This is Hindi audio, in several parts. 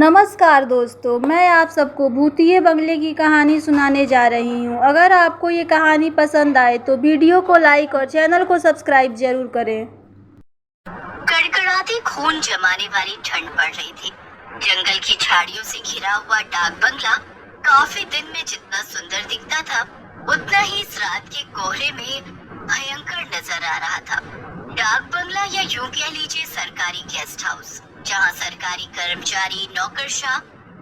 नमस्कार दोस्तों, मैं आप सबको भूतिये बंगले की कहानी सुनाने जा रही हूँ। अगर आपको ये कहानी पसंद आए तो वीडियो को लाइक और चैनल को सब्सक्राइब जरूर करें। कड़कड़ाती खून जमाने वाली ठंड पड़ रही थी। जंगल की झाड़ियों से घिरा हुआ डाक बंगला काफी दिन में जितना सुंदर दिखता था, उतना ही इस रात के कोहरे में भयंकर नजर आ रहा था। डाक बंगला या यूं कह लीजिए सरकारी गेस्ट हाउस, जहां सरकारी कर्मचारी, नौकरशाह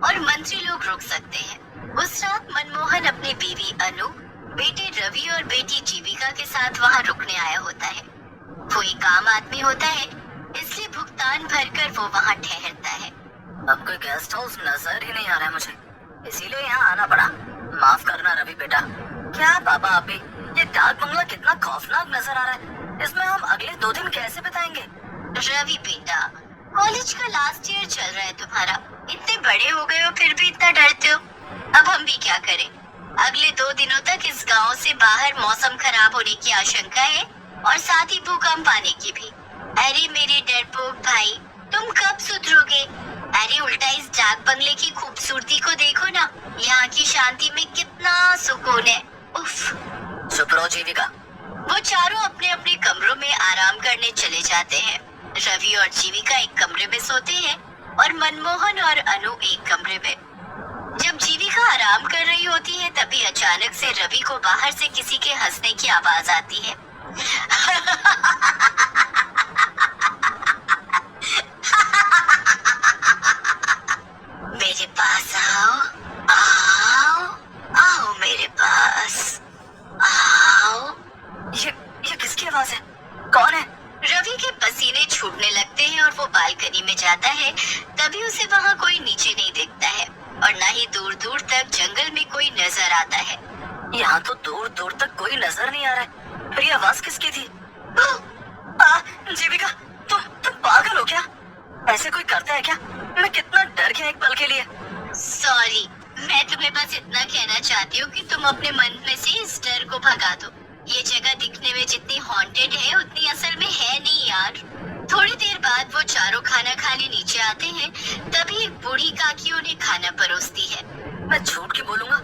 और मंत्री लोग रुक सकते हैं। उस रात मनमोहन अपनी बीवी अनु, बेटे रवि और बेटी जीविका के साथ वहां रुकने आया होता है। वो एक आम आदमी होता है, इसलिए भुगतान भरकर वो वहाँ ठहरता है। अब कोई गेस्ट हाउस नजर ही नहीं आ रहा है मुझे, इसीलिए यहाँ आना पड़ा। माफ करना रवि बेटा। क्या पापा आप भी, ये डाक बंगला कितना खौफनाक नजर आ रहा है। इसमें हम अगले 2 दिन कैसे बिताएंगे? रवि बेटा, कॉलेज का लास्ट ईयर चल रहा है तुम्हारा। इतने बड़े हो गए हो फिर भी इतना डरते हो। अब हम भी क्या करें। अगले 2 दिनों तक इस गाँव से बाहर मौसम खराब होने की आशंका है और साथ ही भूकंप आने की भी। अरे मेरे डरपोक भाई, तुम कब सुधरोगे? अरे उल्टा इस डाक बंगले की खूबसूरती को देखो ना, यहाँ की शांति में कितना सुकून है। उफ। चुप रहो जीविका। वो चारों अपने अपने कमरों में आराम करने चले जाते हैं। रवि और जीविका एक कमरे में सोते हैं और मनमोहन और अनु एक कमरे में। जब जीविका आराम कर रही होती है तभी अचानक से रवि को बाहर से किसी के हंसने की आवाज आती है। मेरे पास आओ, आओ, आओ मेरे पास, आओ। ये किसकी आवाज है? कौन है? रवि के पसीने छूटने लगते हैं और वो बालकनी में जाता है। तभी उसे वहाँ कोई नीचे नहीं दिखता है और न ही दूर दूर तक जंगल में कोई नजर आता है। यहाँ तो दूर दूर तक कोई नजर नहीं आ रहा है। फिर ये आवाज किसकी थी? जीविका, तुम पागल हो क्या? ऐसे कोई करता है क्या? मैं कितना डर गया एक पल के लिए। सॉरी, मैं तुम्हें बस इतना कहना चाहती हूँ कि तुम अपने मन में से इस डर को भगा दो। ये जगह दिखने में जितनी हॉन्टेड है उतनी असल में है नहीं यार। थोड़ी देर बाद वो चारों खाना खाने नीचे आते हैं। तभी एक बूढ़ी काकी उन्हें खाना परोसती है। मैं झूठ क्यों बोलूंगा?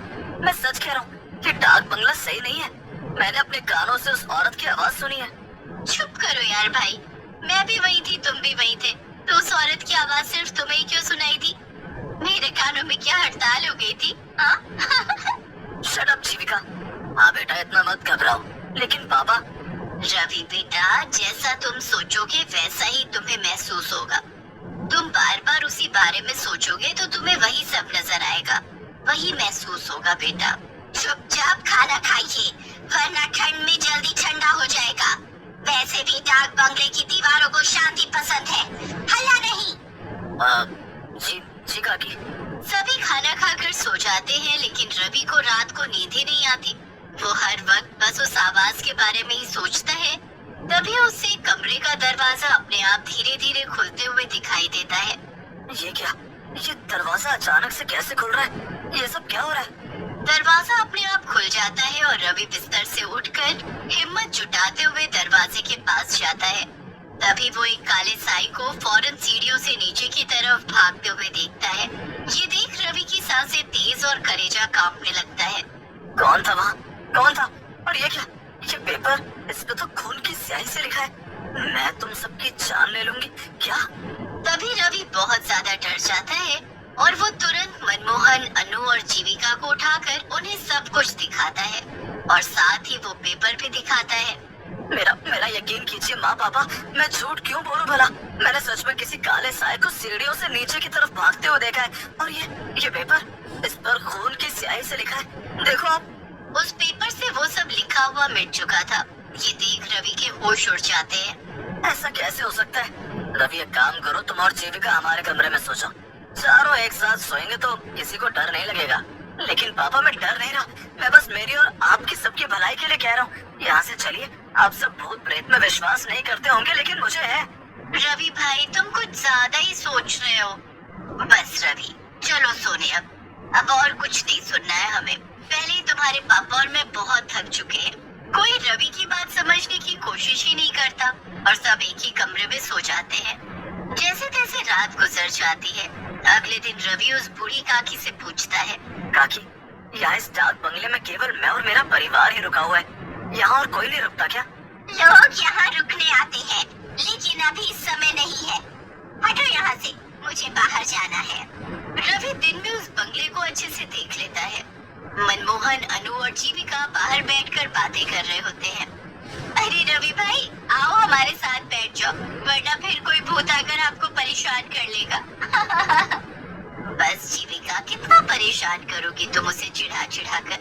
मैं सच कह रहा हूँ कि डाक बंगला सही नहीं है। मैंने अपने कानों से उस औरत की आवाज सुनी है। चुप करो यार भाई, मैं भी वही थी, तुम भी वही थे, तो उस औरत की आवाज सिर्फ तुम्हें ही क्यों सुनाई दी? मेरे कानों में क्या हड़ताल हो गई थी? शट अप जीविका। हाँ बेटा, इतना मत घबराओ। लेकिन पापा। रवि बेटा, जैसा तुम सोचोगे वैसा ही तुम्हें महसूस होगा। तुम बार बार उसी बारे में सोचोगे तो तुम्हें वही सब नजर आएगा, वही महसूस होगा बेटा। चुपचाप खाना खाइए, वरना ठंड में जल्दी ठंडा हो जाएगा। वैसे भी डाक बंगले की दीवारों को शांति पसंद है, हल्ला नहीं। जी काकी। सभी खाना खाकर सो जाते हैं, लेकिन रवि को रात को नींद ही नहीं आती। वो हर वक्त बस उस आवाज के बारे में ही सोचता है। तभी उसे कमरे का दरवाजा अपने आप धीरे धीरे खुलते हुए दिखाई देता है। ये क्या? ये दरवाजा अचानक से कैसे खुल रहा है? ये सब क्या हो रहा है? दरवाजा अपने आप खुल जाता है और रवि बिस्तर से उठकर हिम्मत जुटाते हुए दरवाजे के पास जाता है। तभी वो एक काले साई को फौरन सीढ़ियों से नीचे की तरफ भागते हुए देखता है। ये देख रवि की सांसें तेज और कलेजा कांपने लगता है। कौन था वहाँ? कौन था? और ये क्या? ये पेपर, इस पे तो खून की स्याही से लिखा है, मैं तुम सबकी जान ले लूंगी। क्या? तभी रवि बहुत ज्यादा डर जाता है और वो तुरंत मनमोहन, अनु और जीविका को उठाकर उन्हें सब कुछ दिखाता है और साथ ही वो पेपर भी दिखाता है। मेरा यकीन कीजिए माँ पापा, मैं झूठ क्यों बोलूं भला? मैंने सच में किसी काले साए को सीढ़ियों से नीचे की तरफ भागते हुए देखा है। और ये पेपर, इस पर खून की स्याही से लिखा है, देखो आप। उस पेपर से वो सब लिखा हुआ मिट चुका था। ये देख रवि के होश उड़ जाते हैं। ऐसा कैसे हो सकता है? रवि, एक काम करो, तुम और जीविका हमारे कमरे में सो जाओ। चारों एक साथ सोएंगे तो किसी को डर नहीं लगेगा। लेकिन पापा, मैं डर नहीं रहा, मैं बस मेरी और आपकी सबकी भलाई के लिए कह रहा हूँ। यहाँ से चलिए। आप सब भूत प्रेत में विश्वास नहीं करते होंगे, लेकिन मुझे है। रवि भाई, तुम कुछ ज्यादा ही सोच रहे हो। बस रवि, चलो सोने अब और कुछ नहीं सुनना है हमें। पहले ही तुम्हारे पापा और मैं बहुत थक चुके हैं। कोई रवि की बात समझने की कोशिश ही नहीं करता और सब एक ही कमरे में सो जाते हैं। जैसे तैसे रात गुजर जाती है। अगले दिन रवि उस बूढ़ी काकी से पूछता है, काकी, यहाँ इस डाक बंगले में केवल मैं और मेरा परिवार ही रुका हुआ है, यहाँ और कोई नहीं रुकता क्या? लोग यहाँ रुकने आते हैं, लेकिन अभी समय नहीं है। हटो यहाँ से, मुझे बाहर जाना है। रवि दिन में उस बंगले को अच्छे से देख लेता है। मनमोहन, अनु और जीविका बाहर बैठकर बातें कर रहे होते हैं। अरे रवि भाई, आओ हमारे साथ बैठ जाओ, वरना फिर कोई भूत आकर आपको परेशान कर लेगा। बस जीविका, कितना परेशान करोगी तुम उसे चिढ़ा चिढ़ा कर।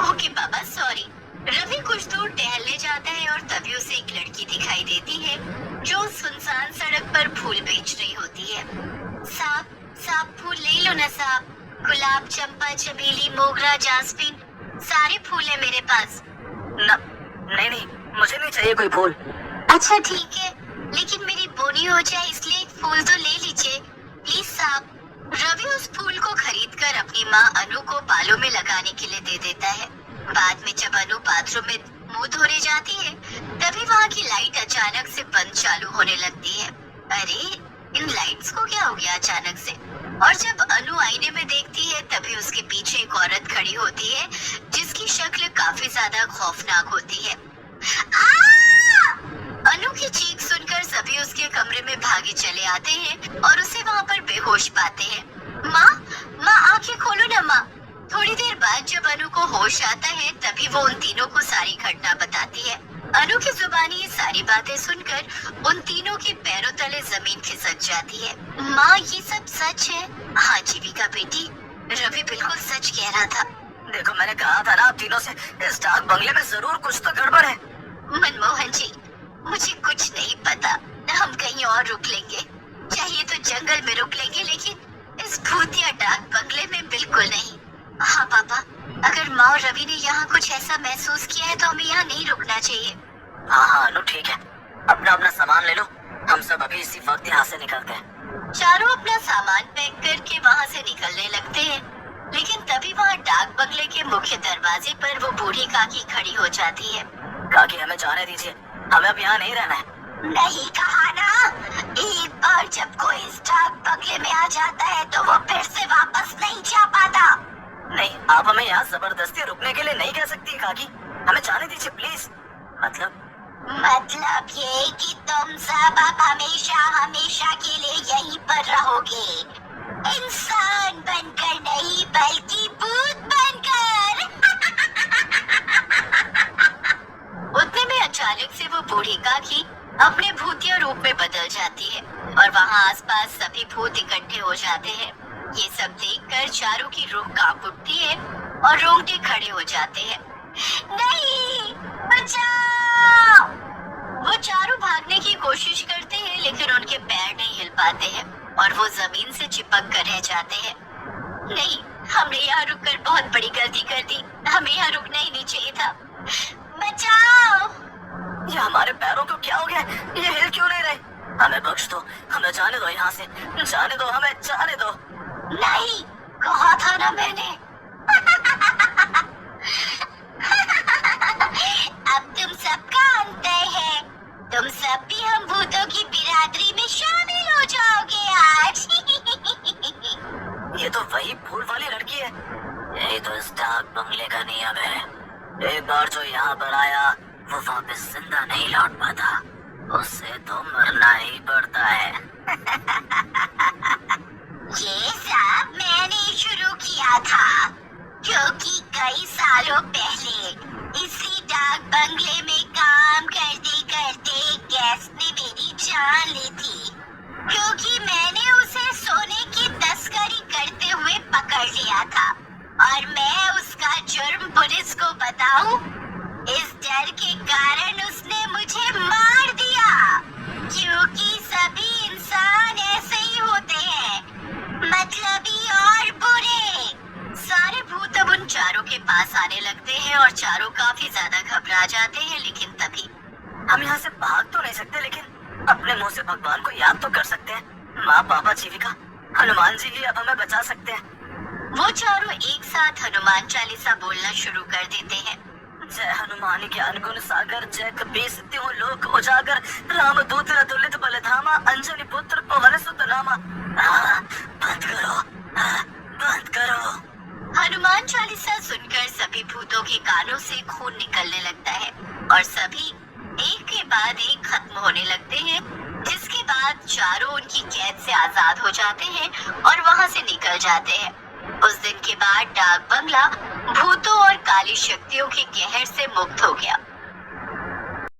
ओके बाबा, सॉरी। रवि कुछ दूर टहलने जाता है और तभी उसे एक लड़की दिखाई देती है जो सुनसान सड़क पर फूल बेच रही होती है। साहब फूल ले लो ना साहब, गुलाब, चंपा, चमेली, मोगरा, जास्मिन, सारे फूल है मेरे पास। नहीं, मुझे नहीं चाहिए कोई फूल। अच्छा ठीक है, लेकिन मेरी बोनी हो जाए इसलिए एक फूल तो ले लीजिए प्लीज साहब। रवि उस फूल को खरीदकर अपनी माँ अनु को बालों में लगाने के लिए दे देता है। बाद में जब अनु बाथरूम में मुंह धोने जाती है, तभी वहाँ की लाइट अचानक से बंद चालू होने लगती है। अरे, इन लाइट्स को क्या हो गया अचानक से? और जब अनु आईने में देखती है, तभी उसके पीछे एक औरत खड़ी होती है जिसकी शक्ल काफी ज्यादा खौफनाक होती है। अनु की चीख सुनकर सभी उसके कमरे में भागे चले आते हैं और उसे वहाँ पर बेहोश पाते हैं। माँ आंखें खोलो ना माँ। थोड़ी देर बाद जब अनु को होश आता है, तभी वो उन तीनों को सारी घटना बताती है। अनु की जुबानी ये सारी बातें सुनकर उन तीनों के पैरों तले जमीन खिसक जाती है। माँ, ये सब सच है? हाँ जीविका बेटी, रवि बिल्कुल सच कह रहा था। देखो, मैंने कहा था ना आप तीनों से, इस डाक बंगले में जरूर कुछ तो गड़बड़ है। मनमोहन जी, मुझे कुछ नहीं पता, हम कहीं और रुक लेंगे, चाहिए तो जंगल में रुक लेंगे, लेकिन इस भूतिया डाक बंगले में बिल्कुल नहीं। हाँ पापा, अगर माँ और रवि ने यहाँ कुछ ऐसा महसूस किया है तो हमें यहाँ नहीं रुकना चाहिए। हाँ अनु, ठीक है, अपना सामान ले लो, हम सब अभी इसी वक्त यहाँ से निकलते हैं। चारों अपना सामान पैक करके वहाँ से निकलने लगते हैं, लेकिन तभी वहाँ डाक बंगले के मुख्य दरवाजे पर वो बूढ़ी काकी खड़ी हो जाती है। काकी, हमें जाने दीजिए, हमें अब यहाँ नहीं रहना है। नहीं कहा ना, एक बार जब कोई इस डाक बंगले में आ जाता है तो वो फिर से वापस नहीं जा पाता। नहीं, आप हमें यहाँ जबरदस्ती रुकने के लिए नहीं कह सकती काकी, हमें जाने दीजिए प्लीज। मतलब ये कि तुम सब अब हमेशा के लिए यहीं पर रहोगे, इंसान बनकर नहीं बल्कि भूत बनकर। उतने में अचानक से वो बूढ़ी काकी अपने भूतिया रूप में बदल जाती है और वहाँ आसपास सभी भूत इकट्ठे हो जाते हैं। ये सब देखकर चारों की रूह कांप उठती है और रोंगटे खड़े हो जाते हैं। नहीं, बचाओ! वो चारों भागने की कोशिश करते हैं, लेकिन उनके पैर नहीं हिल पाते हैं और वो जमीन से चिपक कर रह जाते हैं। नहीं, हमने यहाँ रुककर बहुत बड़ी गलती कर दी, हमें यहाँ रुकना ही नहीं चाहिए था। बचाओ! ये हमारे पैरों को क्या हो गया? ये हिल क्यों नहीं रहे? हमें बख्श दो, हमें जाने दो यहाँ से, जाने दो, हमें जाने दो। नहीं, कहा था ना मैंने। अब तुम सबका अंत है, तुम सब भी हम भूतों की बिरादरी में शामिल हो जाओगे आज। ये तो वही फूल वाली लड़की है, यही तो इस डाक बंगले का नियम है, एक बार जो यहाँ पर आया वो वापस जिंदा नहीं लौट पाता, उससे तो मरना ही पड़ता है। ये सब मैंने शुरू किया था, क्योंकि कई सालों पहले इसी डाक बंगले में काम करते करते गैस ने मेरी जान ली थी, क्योंकि मैंने उसे सोने की तस्करी करते हुए पकड़ लिया था और मैं उसका जुर्म पुलिस को बताऊं, इस डर के कारण उसने मुझे मार दिया, क्योंकि सभी इंसान ऐसे ही होते हैं, मतलबी और बुरे। सारे भूत अब उन चारों के पास आने लगते हैं और चारों काफी ज्यादा घबरा जाते हैं, लेकिन तभी हम यहाँ से भाग तो नहीं सकते, लेकिन अपने मुंह से भगवान को याद तो कर सकते हैं। माँ, पापा, जीविका, हनुमान जी ही अब हमें बचा सकते हैं। वो चारों एक साथ हनुमान चालीसा बोलना शुरू कर देते हैं। जय हनुमान ज्ञान गुण सागर, जय कपीस तिहु लोक उजागर, राम दूत अतुलित बलधामा, अंजनी पुत्र पवन सुत नामा, बंद करो, बंद करो। हनुमान चालीसा सुनकर सभी भूतों के कानों से खून निकलने लगता है और सभी एक के बाद एक खत्म होने लगते हैं, जिसके बाद चारों उनकी कैद से आजाद हो जाते हैं और वहां से निकल जाते हैं। उस दिन के बाद डाक बंगला भूतों और काली शक्तियों के कहर से मुक्त हो गया।